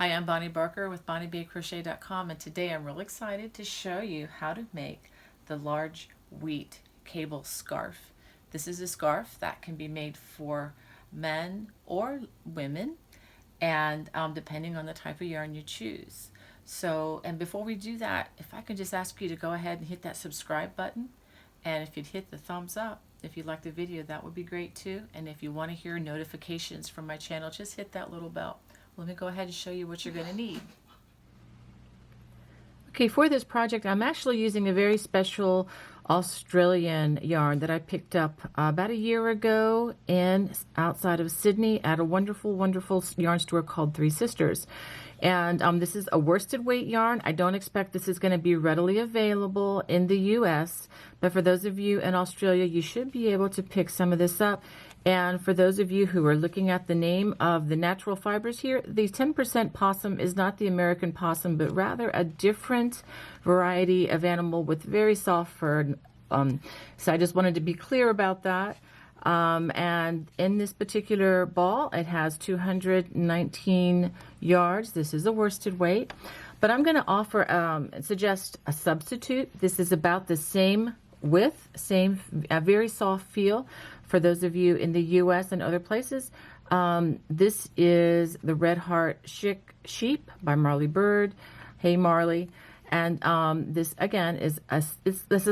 Hi, I'm Bonnie Barker with BonnieBayCrochet.com, and today I'm real excited to show you how to make the large wheat cable scarf. This is a scarf that can be made for men or women, and depending on the type of yarn you choose. So, and before we do that, if I could just ask you to go ahead and hit that subscribe button, and if you'd hit the thumbs up, if you like the video, that would be great too. And if you want to hear notifications from my channel, just hit that little bell. Let me go ahead and show you what you're going to need. Okay, for this project, I'm actually using a very special Australian yarn that I picked up about a year ago outside of Sydney at a wonderful, wonderful yarn store called Three Sisters. And this is a worsted weight yarn. I don't expect this is going to be readily available in the US, but for those of you in Australia, you should be able to pick some of this up. And for those of you who are looking at the name of the natural fibers here, the 10% possum is not the American possum, but rather a different variety of animal with very soft fur. So I just wanted to be clear about that. And in this particular ball, it has 219 yards. This is a worsted weight, but I'm going to suggest a substitute. This is about the same width, very soft feel. For those of you in the US and other places, this is the Red Heart Chic Sheep by Marley Bird. Hey Marley. And this again is a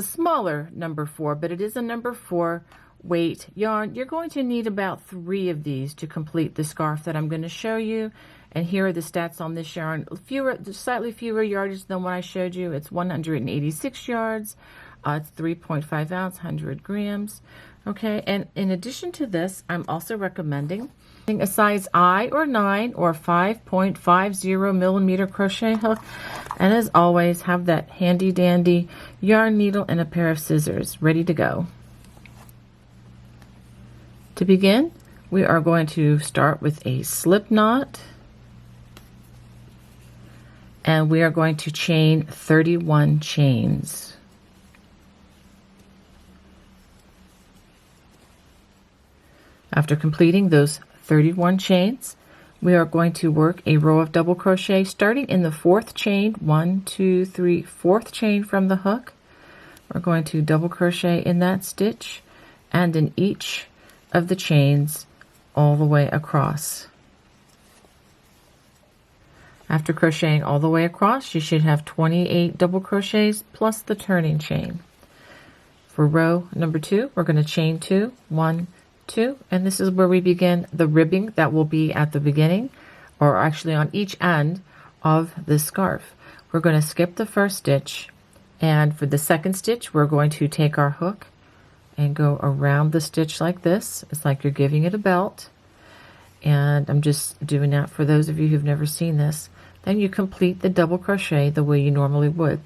smaller number 4, but it is a number 4 weight yarn. You're going to need about 3 of these to complete the scarf that I'm going to show you. And here are the stats on this yarn. Slightly fewer yardage than what I showed you. It's 186 yards. It's 3.5 ounce, 100 grams. Okay, and in addition to this, I'm also recommending a size I or 9 or 5.50 millimeter crochet hook. And as always, have that handy dandy yarn needle and a pair of scissors ready to go. To begin, we are going to start with a slip knot, and we are going to chain 31 chains. After completing those 31 chains, we are going to work a row of double crochet starting in the 4th chain, 1, 2, 3, 4th chain from the hook. We're going to double crochet in that stitch and in each of the chains all the way across. After crocheting all the way across, you should have 28 double crochets plus the turning chain. For row number 2, we're going to chain 2, 1, 2, and this is where we begin the ribbing that will be at the beginning, or actually on each end of the scarf. We're going to skip the first stitch, and for the second stitch, we're going to take our hook and go around the stitch like this. It's like you're giving it a belt, and I'm just doing that for those of you who've never seen this. Then you complete the double crochet the way you normally would.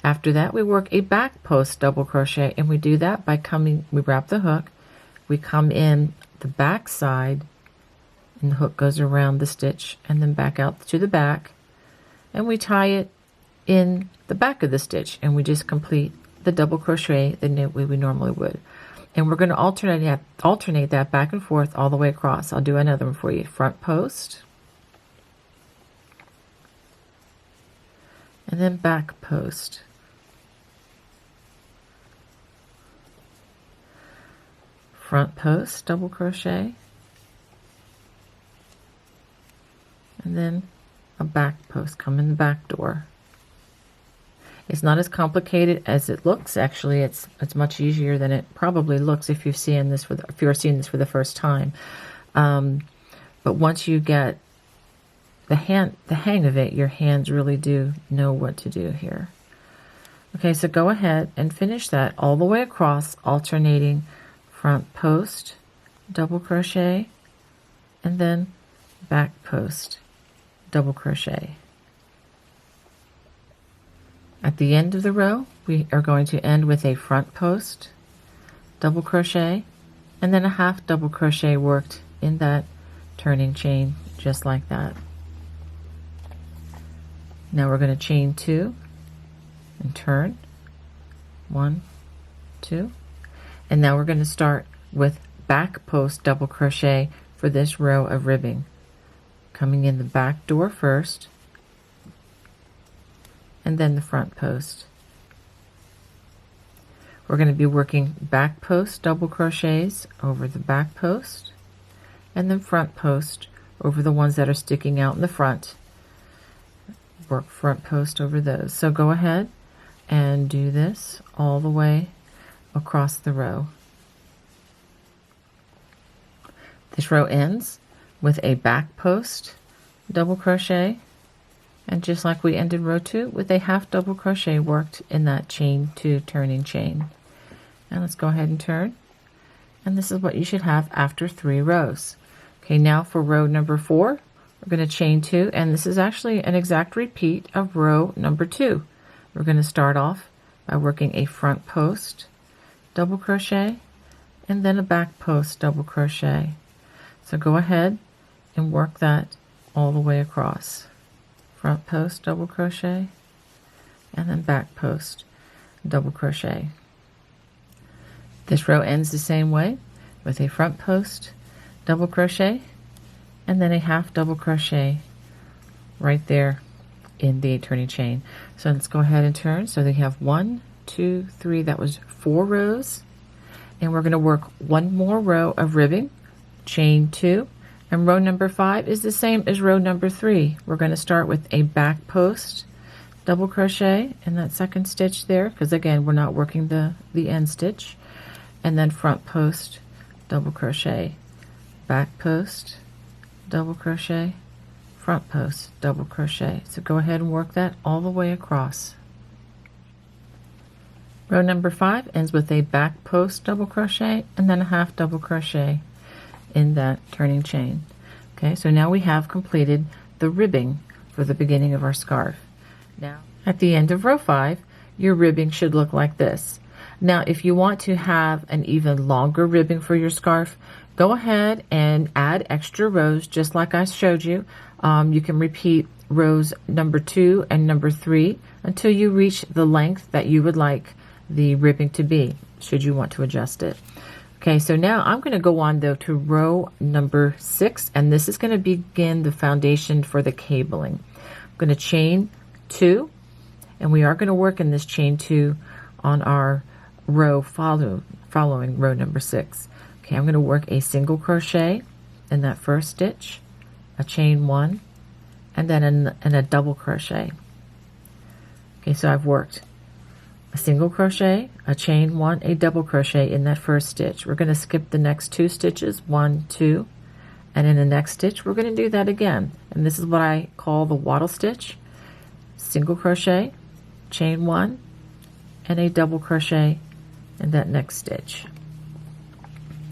After that, we work a back post double crochet, and we do that by we wrap the hook, we come in the back side, and the hook goes around the stitch and then back out to the back, and we tie it in the back of the stitch, and we just complete the double crochet the way we normally would. And we're going to alternate that back and forth all the way across. I'll do another one for you. Front post, and then back post. Front post, double crochet, and then a back post, come in the back door. It's not as complicated as it looks. Actually, it's much easier than it probably looks if you're seeing this for the first time. But once you get the hang of it, your hands really do know what to do here. Okay, so go ahead and finish that all the way across, alternating front post, double crochet, and then back post, double crochet. At the end of the row, we are going to end with a front post, double crochet, and then a half double crochet worked in that turning chain, just like that. Now we're going to chain 2 and turn 1, 2. And now we're going to start with back post double crochet for this row of ribbing. coming in the back door first, and then the front post. We're going to be working back post double crochets over the back post, and then front post over the ones that are sticking out in the front. Work front post over those. So go ahead and do this all the way across the row. This row ends with a back post double crochet, and just like we ended row 2 with a half double crochet worked in that chain 2 turning chain. And let's go ahead and turn, and this is what you should have after 3 rows. Okay, now for row number 4, we're going to chain 2, and this is actually an exact repeat of row number 2. We're going to start off by working a front post double crochet and then a back post double crochet. So go ahead and work that all the way across. Front post double crochet and then back post double crochet. This row ends the same way with a front post double crochet and then a half double crochet right there in the 8 turning chain. So let's go ahead and turn. So they have 1, 2, 3, that was 4 rows, and we're going to work one more row of ribbing, chain 2, and row number 5 is the same as row number 3. We're going to start with a back post double crochet in that second stitch there, because again we're not working the end stitch, and then front post double crochet, back post double crochet, front post double crochet. So go ahead and work that all the way across. Row number 5 ends with a back post double crochet and then a half double crochet in that turning chain. Okay, so now we have completed the ribbing for the beginning of our scarf. Now at the end of row 5, your ribbing should look like this. Now if you want to have an even longer ribbing for your scarf, go ahead and add extra rows just like I showed you. You can repeat rows number 2 and number 3 until you reach the length that you would like the ribbing to be, should you want to adjust it. Okay, so now I'm going to go on though to row number 6, and this is going to begin the foundation for the cabling. I'm going to chain 2, and we are going to work in this chain 2 on our row following row number 6. Okay, I'm going to work a single crochet in that first stitch, a chain 1, and then a double crochet. Okay, so I've worked a single crochet, a chain 1, a double crochet in that first stitch. We're going to skip the next 2 stitches, 1, 2, and in the next stitch we're going to do that again. And this is what I call the wattle stitch. Single crochet, chain 1, and a double crochet in that next stitch.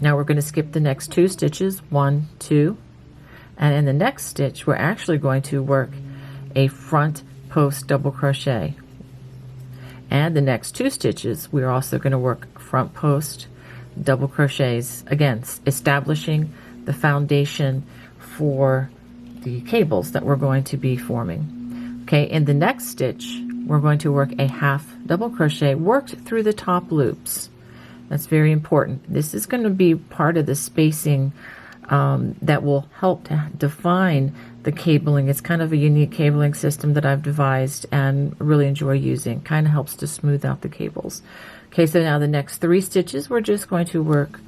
Now we're going to skip the next 2 stitches, 1, 2, and in the next stitch we're actually going to work a front post double crochet. And the next 2 stitches we're also going to work front post double crochets, again establishing the foundation for the cables that we're going to be forming. Okay, in the next stitch we're going to work a half double crochet worked through the top loops. That's very important. This is going to be part of the spacing that will help to define the cabling. It's kind of a unique cabling system that I've devised and really enjoy using. Kind of helps to smooth out the cables. Okay, so now the next 3 stitches we're just going to work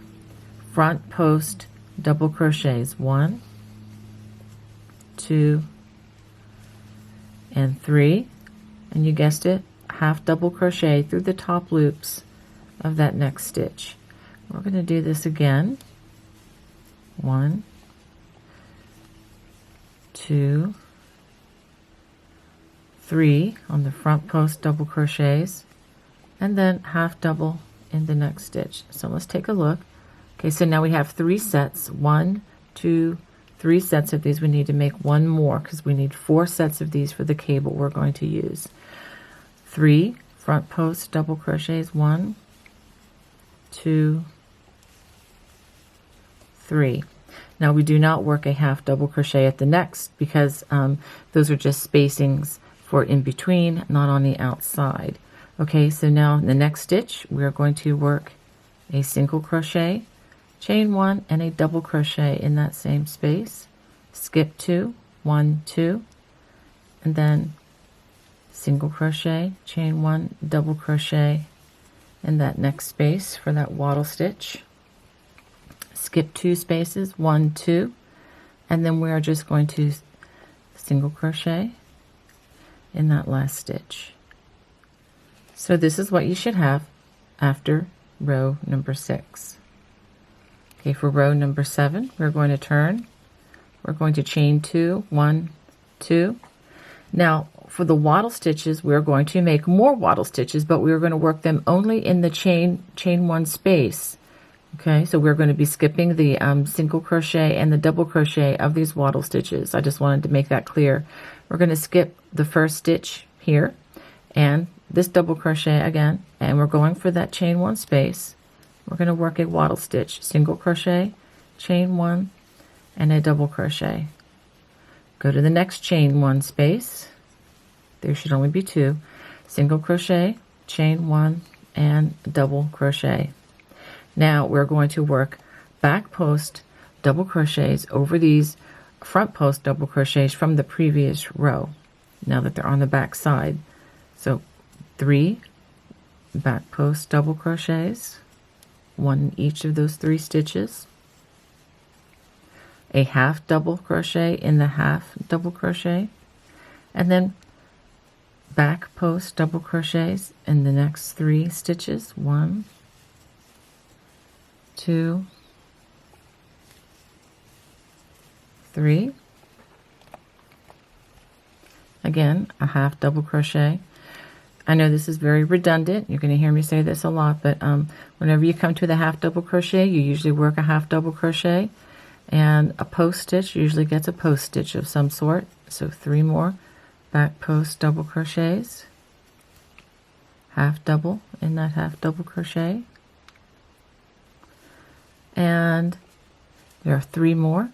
front post double crochets, 1, 2, and 3, and you guessed it, half double crochet through the top loops of that next stitch. We're going to do this again. 1, 2, 3 on the front post double crochets, and then half double in the next stitch. So let's take a look. Okay, so now we have 3 sets, 1, 2, 3 sets of these. We need to make one more because we need 4 sets of these for the cable we're going to use. 3 front post double crochets, 1, 2, 3. Now we do not work a half double crochet at the next because those are just spacings for in between, not on the outside. Okay, so now in the next stitch we are going to work a single crochet, chain 1, and a double crochet in that same space. Skip 2, 1, 2, and then single crochet, chain 1, double crochet in that next space for that wattle stitch. Skip 2 spaces, 1, 2, and then we are just going to single crochet in that last stitch. So this is what you should have after row number 6. Okay, for row number 7, we're going to turn. We're going to chain 2, 1, 2. Now, for the wattle stitches, we're going to make more wattle stitches, but we're going to work them only in the chain 1 space. Okay, so we're going to be skipping the single crochet and the double crochet of these wattle stitches. I just wanted to make that clear. We're going to skip the first stitch here and this double crochet again, and we're going for that chain 1 space. We're going to work a wattle stitch, single crochet, chain 1, and a double crochet. Go to the next chain 1 space. There should only be 2. Single crochet, chain 1, and double crochet. Now we're going to work back post double crochets over these front post double crochets from the previous row, now that they're on the back side. So 3 back post double crochets, 1 in each of those 3 stitches, a half double crochet in the half double crochet, and then back post double crochets in the next 3 stitches, 1, 2, 3. Again, a half double crochet. I know this is very redundant. You're going to hear me say this a lot, but whenever you come to the half double crochet, you usually work a half double crochet, and a post stitch usually gets a post stitch of some sort. So 3 more back post double crochets, half double in that half double crochet, and there are 3 more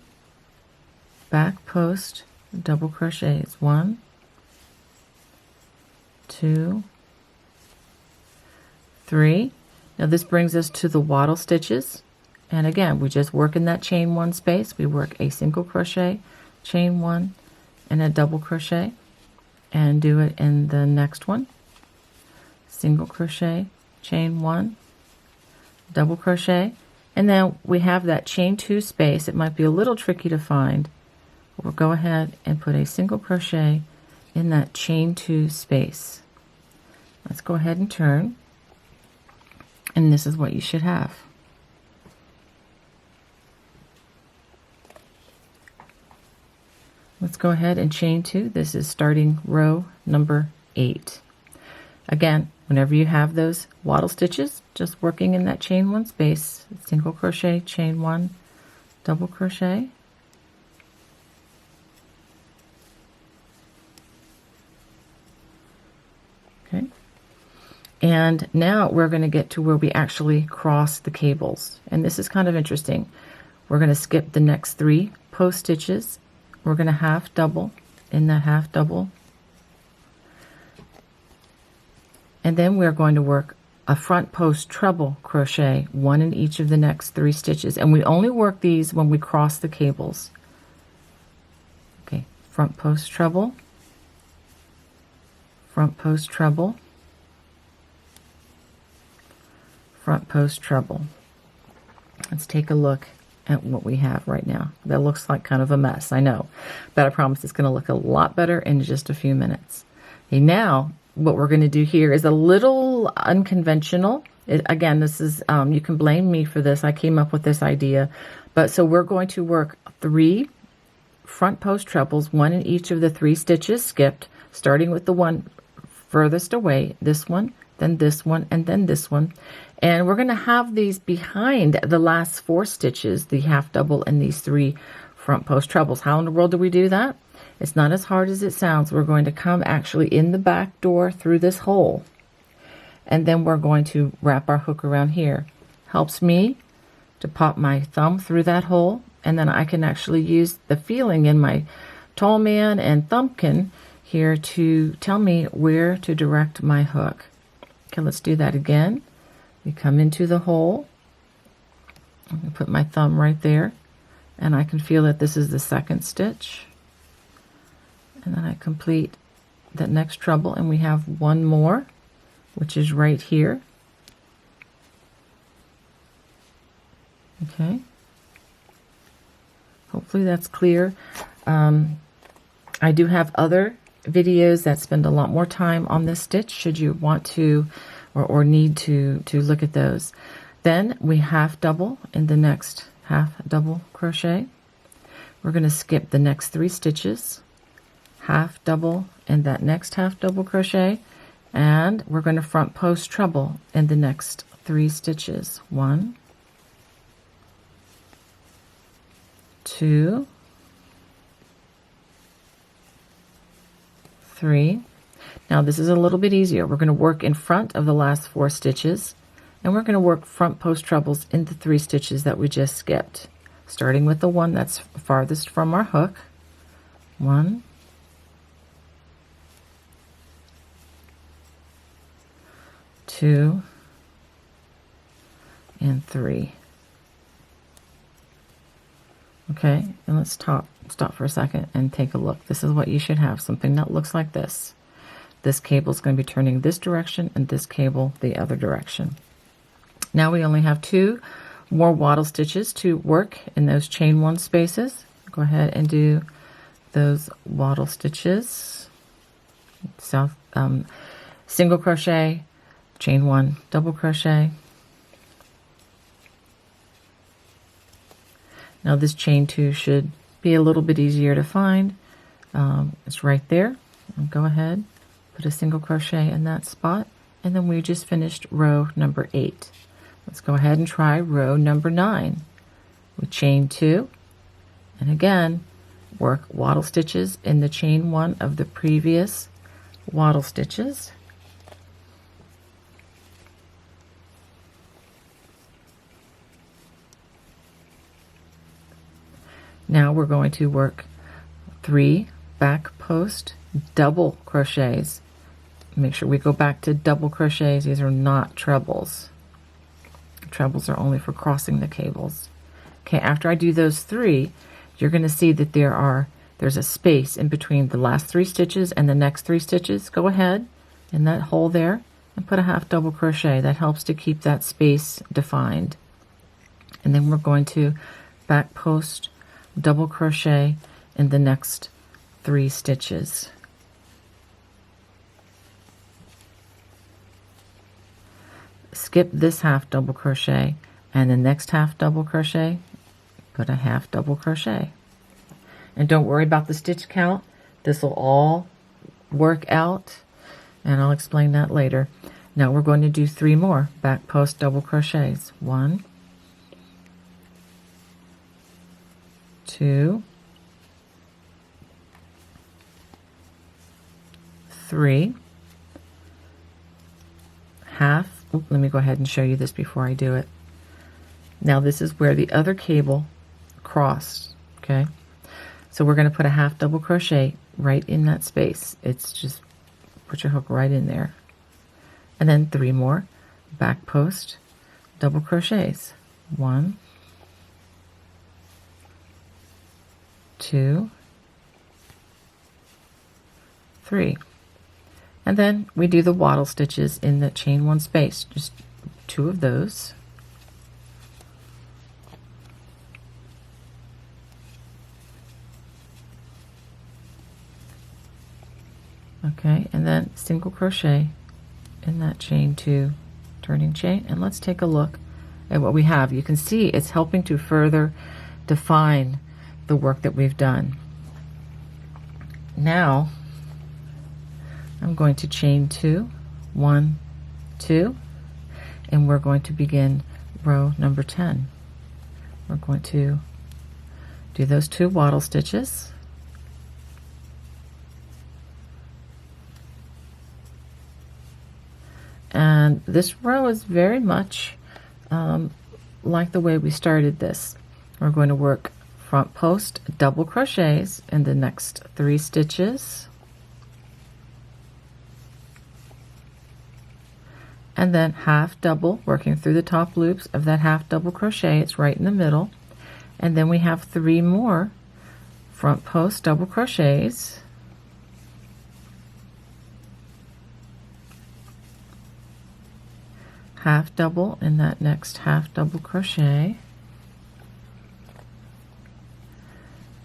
back post double crochets, 1, 2, 3. Now this brings us to the wattle stitches, and again we just work in that chain 1 space. We work a single crochet, chain 1, and a double crochet, and do it in the next one. Single crochet, chain 1, double crochet, and then we have that chain 2 space. It might be a little tricky to find. We'll go ahead and put a single crochet in that chain 2 space. Let's go ahead and turn, and this is what you should have. Let's go ahead and chain 2. This is starting row number 8. Again, whenever you have those wattle stitches, just working in that chain 1 space, single crochet, chain 1, double crochet, okay, and now we're going to get to where we actually cross the cables, and this is kind of interesting. We're going to skip the next 3 post stitches. We're going to half double in that half double, and then we're going to work a front post treble crochet, 1 in each of the next 3 stitches, and we only work these when we cross the cables. Okay, front post treble, front post treble, front post treble. Let's take a look at what we have right now. That looks like kind of a mess, I know, but I promise it's going to look a lot better in just a few minutes. Okay, now what we're going to do here is a little unconventional. Again, this is, you can blame me for this. I came up with this idea. But so we're going to work 3 front post trebles, 1 in each of the 3 stitches skipped, starting with the one furthest away, this one, then this one, and then this one. And we're going to have these behind the last 4 stitches, the half double and these 3 front post trebles. How in the world do we do that? It's not as hard as it sounds. We're going to come actually in the back door through this hole, and then we're going to wrap our hook around here. Helps me to pop my thumb through that hole, and then I can actually use the feeling in my tall man and thumbkin here to tell me where to direct my hook. Okay, let's do that again. We come into the hole. I'm going to put my thumb right there, and I can feel that this is the 2nd stitch. and then I complete that next treble, and we have one more, which is right here. Okay, hopefully that's clear. I do have other videos that spend a lot more time on this stitch should you want to or need to look at those. Then we half double in the next half double crochet. We're going to skip the next 3 stitches, half double in that next half double crochet, and we're going to front post treble in the next 3 stitches. 1, 2, 3. Now this is a little bit easier. We're going to work in front of the last 4 stitches, and we're going to work front post trebles in the 3 stitches that we just skipped, starting with the one that's farthest from our hook. 1, 2, and 3. Okay, and let's stop for a second and take a look. This is what you should have, something that looks like this. This cable is going to be turning this direction and this cable the other direction. Now we only have 2 more waddle stitches to work in those chain 1 spaces. Go ahead and do those waddle stitches. Single crochet, chain 1, double crochet. Now this chain 2 should be a little bit easier to find. It's right there. And go ahead, put a single crochet in that spot, and then we just finished row number 8. Let's go ahead and try row number 9. We chain 2, and again work waddle stitches in the chain 1 of the previous waddle stitches. Now we're going to work 3 back post double crochets. Make sure we go back to double crochets. These are not trebles. Trebles are only for crossing the cables. Okay, after I do those 3, you're going to see that there's a space in between the last 3 stitches and the next 3 stitches. Go ahead in that hole there and put a half double crochet. That helps to keep that space defined. And then we're going to back post double crochet in the next 3 stitches. Skip this half double crochet, and the next half double crochet, put a half double crochet. And don't worry about the stitch count. This will all work out, and I'll explain that later. Now we're going to do 3 more back post double crochets. 1, 2, 3, half. Let me go ahead and show you this before I do it. Now this is where the other cable crossed. Okay, so we're going to put a half double crochet right in that space. It's just put your hook right in there, and then 3 more back post double crochets. 1, 2, 3. And then we do the waddle stitches in the chain 1 space, just 2 of those. Okay, and then single crochet in that chain 2 turning chain, and let's take a look at what we have. You can see it's helping to further define the work that we've done. Now I'm going to chain 2, 1, 2, and we're going to begin row number 10. We're going to do those 2 waddle stitches, and this row is very much like the way we started this. We're going to work front post double crochets in the next 3 stitches, and then half double, working through the top loops of that half double crochet. It's right in the middle, and then we have 3 more front post double crochets, half double in that next half double crochet,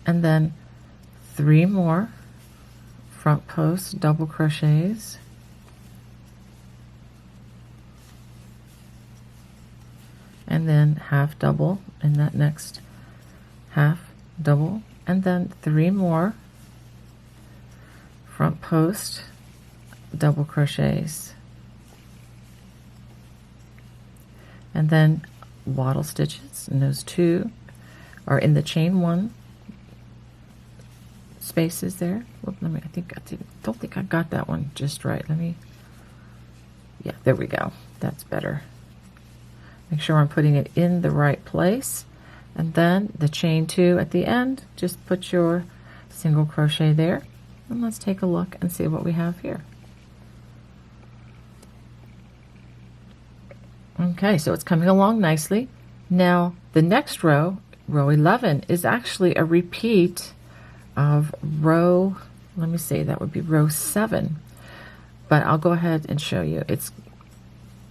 and then 3 more front post double crochets, and then half double in that next half double, and then 3 more front post double crochets, and then waddle stitches, and those 2 are in the chain 1 spaces there. Well, don't think I got that one just right. Yeah, there we go. That's better. Make sure I'm putting it in the right place, and then the chain 2 at the end. Just put your single crochet there, and let's take a look and see what we have here. Okay, so it's coming along nicely. Now the next row, row 11, is actually a repeat of row, let me see, that would be row 7, but I'll go ahead and show you. It's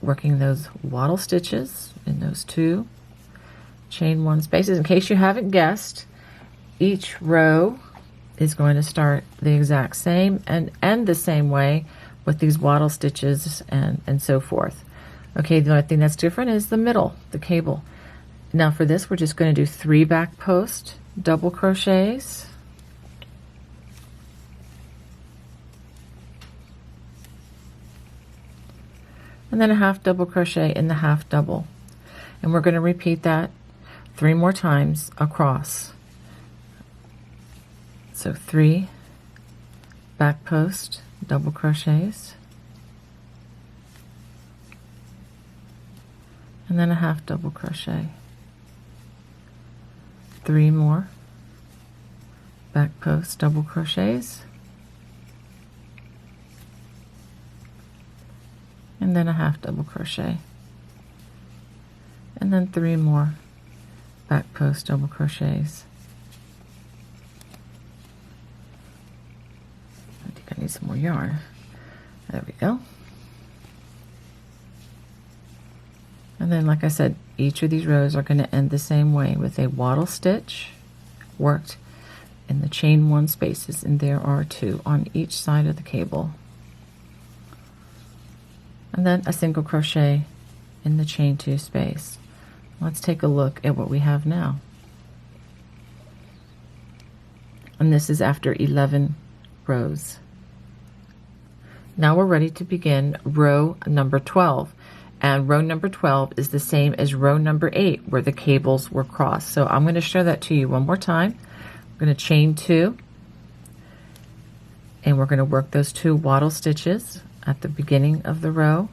working those waddle stitches in those 2 chain 1 spaces. In case you haven't guessed, each row is going to start the exact same and end the same way with these waddle stitches and so forth. Okay, the only thing that's different is the middle, the cable. Now for this, we're just going to do 3 back post double crochets, and then a half double crochet in the half double, and we're going to repeat that 3 more times across. So 3 back post double crochets, and then a half double crochet, 3 more back post double crochets, and then a half double crochet, and then 3 more back post double crochets. I think I need some more yarn. There we go. And then, like I said, each of these rows are going to end the same way with a waddle stitch worked in the chain 1 spaces, and there are 2 on each side of the cable, and then a single crochet in the chain 2 space. Let's take a look at what we have now. And this is after 11 rows. Now we're ready to begin row number 12. And row number 12 is the same as row number 8, where the cables were crossed. So I'm going to show that to you one more time. I'm going to chain 2, and we're going to work those 2 waddle stitches at the beginning of the row.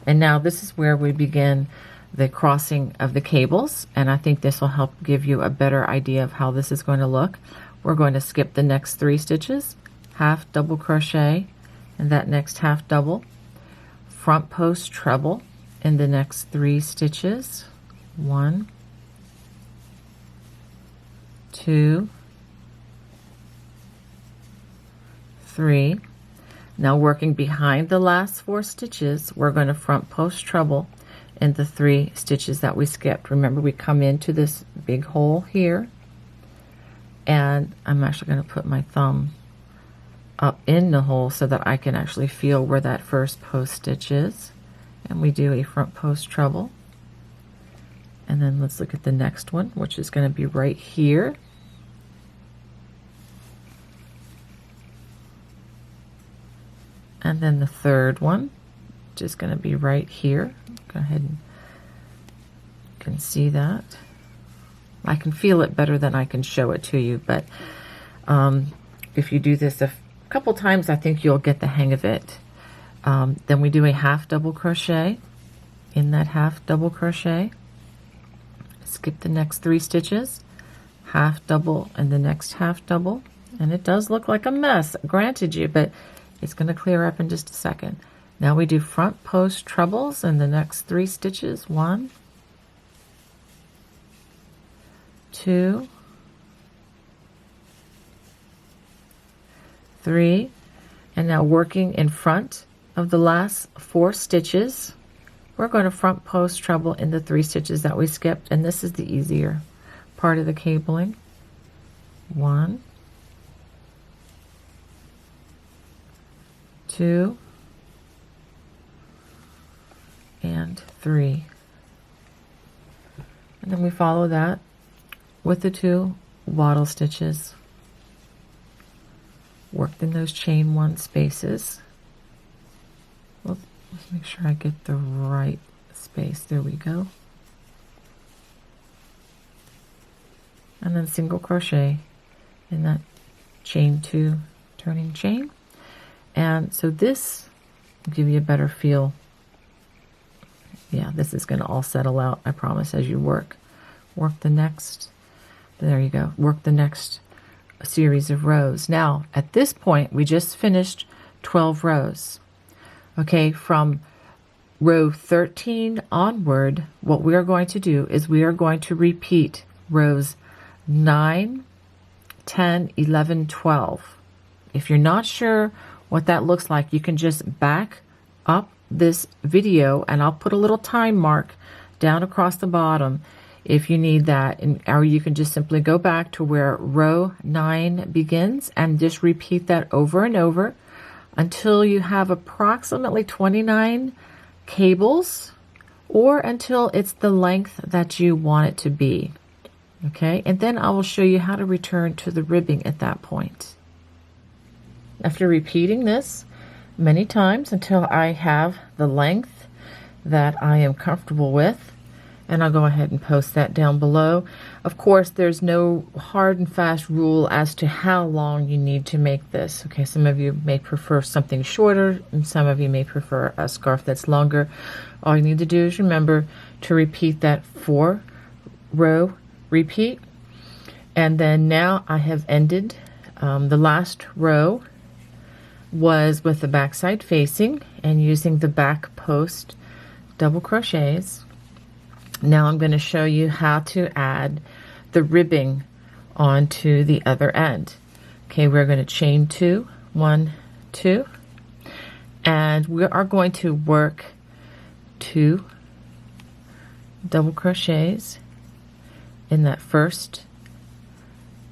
And now this is where we begin the crossing of the cables, and I think this will help give you a better idea of how this is going to look. We're going to skip the next 3 stitches, half double crochet in that next half double, front post treble in the next 3 stitches, 1, 2, 3. Now working behind the last 4 stitches, we're going to front post treble in the 3 stitches that we skipped. Remember, we come into this big hole here, and I'm actually going to put my thumb up in the hole so that I can actually feel where that first post stitch is, and we do a front post treble. And then let's look at the next one, which is going to be right here. And then the third one, which is going to be right here. Go ahead and you can see that. I can feel it better than I can show it to you, but if you do this a couple times, I think you'll get the hang of it. Then we do a half double crochet in that half double crochet. Skip the next 3 stitches, half double and the next half double, and it does look like a mess, granted you, but it's going to clear up in just a second. Now we do front post trebles in the next 3 stitches, 1, 2, 3. And now working in front of the last 4 stitches, we're going to front post treble in the 3 stitches that we skipped, and this is the easier part of the cabling. 1, 2, and 3. And then we follow that with the 2 waddle stitches. Worked in those chain 1 spaces. Let's make sure I get the right space. There we go. And then single crochet in that chain 2 turning chain. And so this will give you a better feel. Yeah, this is going to all settle out, I promise, as you work. Work the next, there you go, work the next series of rows. Now, at this point, we just finished 12 rows. Okay, from row 13 onward, what we are going to do is we are going to repeat rows 9, 10, 11, 12. If you're not sure what that looks like, you can just back up this video and I'll put a little time mark down across the bottom if you need that, or you can just simply go back to where row 9 begins and just repeat that over and over until you have approximately 29 cables, or until it's the length that you want it to be. Okay, and then I will show you how to return to the ribbing at that point. After repeating this many times until I have the length that I am comfortable with, and I'll go ahead and post that down below. Of course, there's no hard and fast rule as to how long you need to make this. Okay, some of you may prefer something shorter, and some of you may prefer a scarf that's longer. All you need to do is remember to repeat that 4 row repeat. And then now I have ended the last row was with the back side facing and using the back post double crochets. Now I'm going to show you how to add the ribbing onto the other end. Okay, we're going to chain 2, 1, 2, and we are going to work 2 double crochets in that first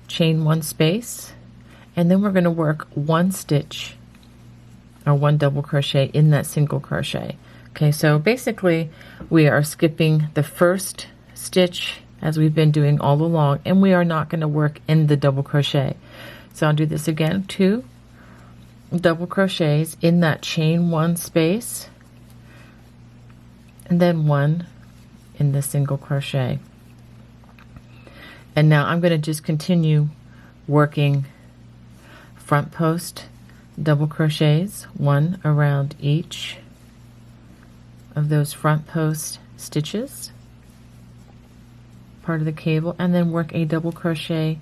chain 1 space, and then we're going to work 1 stitch or 1 double crochet in that single crochet. Okay, so basically we are skipping the first stitch as we've been doing all along, and we are not going to work in the double crochet. So I'll do this again, 2 double crochets in that chain 1 space, and then 1 in the single crochet. And now I'm going to just continue working front post double crochets, 1 around each of those front post stitches, part of the cable, and then work a double crochet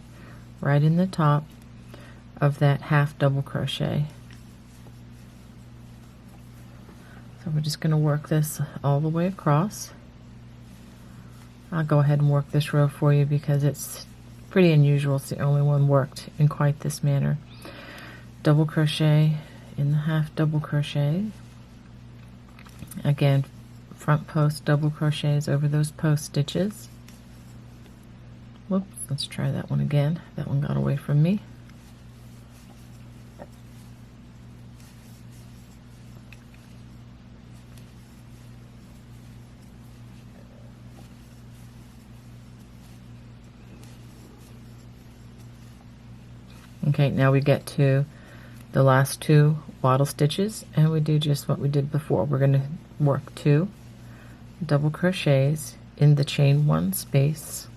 right in the top of that half double crochet. So we're just going to work this all the way across. I'll go ahead and work this row for you because it's pretty unusual. It's the only one worked in quite this manner. Double crochet in the half double crochet. Again, front post double crochets over those post stitches. Whoops, let's try that one again. That one got away from me. Okay, now we get to the last 2 waddle stitches, and we do just what we did before. We're going to work 2 double crochets in the chain 1 space,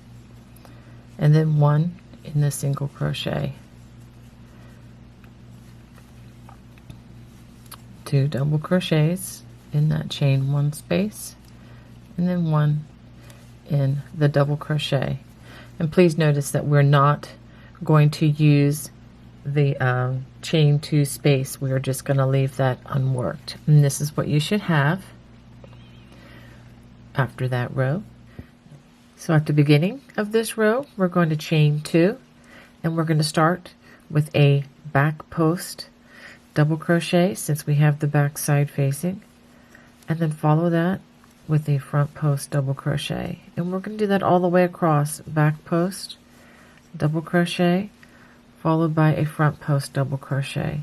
and then 1 in the single crochet. 2 double crochets in that chain 1 space, and then 1 in the double crochet. And please notice that we're not going to use the chain 2 space. We are just going to leave that unworked, and this is what you should have after that row. So at the beginning of this row, we're going to chain 2, and we're going to start with a back post double crochet since we have the back side facing, and then follow that with a front post double crochet. And we're going to do that all the way across. Back post double crochet followed by a front post double crochet.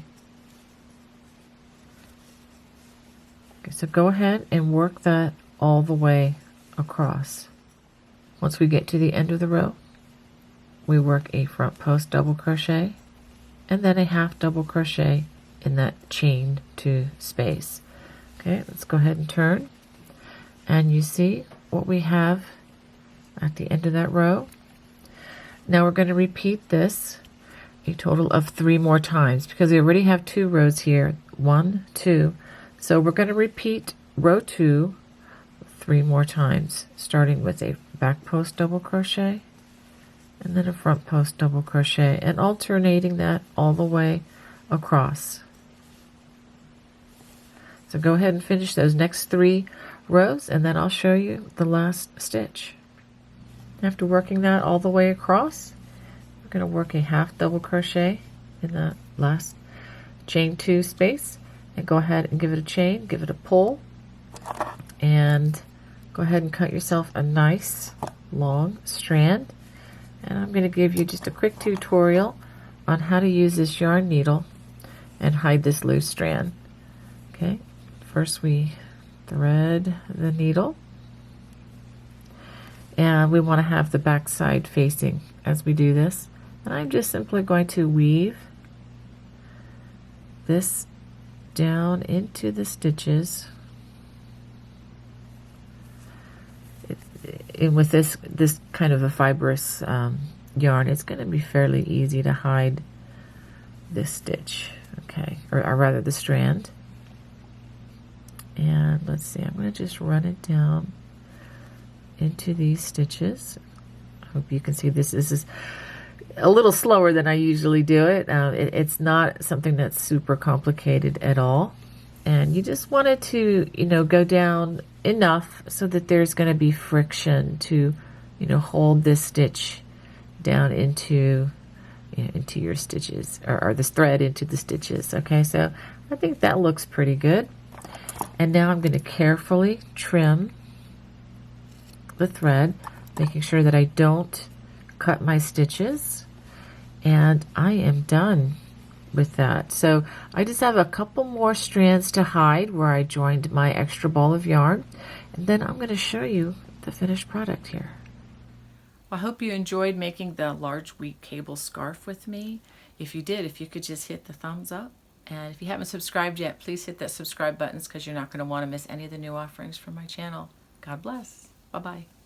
Okay, so go ahead and work that all the way across. Once we get to the end of the row, we work a front post double crochet and then a half double crochet in that chain 2 space. Okay, let's go ahead and turn, and you see what we have at the end of that row. Now we're going to repeat this a total of 3 more times because we already have 2 rows here. 1, 2. So we're going to repeat row 2 3 more times, starting with a back post double crochet and then a front post double crochet, and alternating that all the way across. So go ahead and finish those next 3 rows, and then I'll show you the last stitch. After working that all the way across, we're going to work a half double crochet in the last chain 2 space, and go ahead and give it a chain, give it a pull, and go ahead and cut yourself a nice long strand. And I'm going to give you just a quick tutorial on how to use this yarn needle and hide this loose strand. Okay, first we thread the needle, and we want to have the back side facing as we do this. And I'm just simply going to weave this down into the stitches. And with this kind of a fibrous yarn, it's going to be fairly easy to hide this stitch, okay, or rather the strand. And let's see, I'm going to just run it down into these stitches. I hope you can see this. This is a little slower than I usually do it. It's not something that's super complicated at all. And you just want it to, go down enough so that there's going to be friction to, hold this stitch down into your stitches, or this thread into the stitches. Okay, so I think that looks pretty good. And now I'm going to carefully trim the thread, making sure that I don't cut my stitches. And I am done with that. So I just have a couple more strands to hide where I joined my extra ball of yarn, and then I'm going to show you the finished product here. Well, I hope you enjoyed making the large wheat cable scarf with me. If you did, if you could just hit the thumbs up, and if you haven't subscribed yet, please hit that subscribe button because you're not going to want to miss any of the new offerings from my channel. God bless. Bye-bye.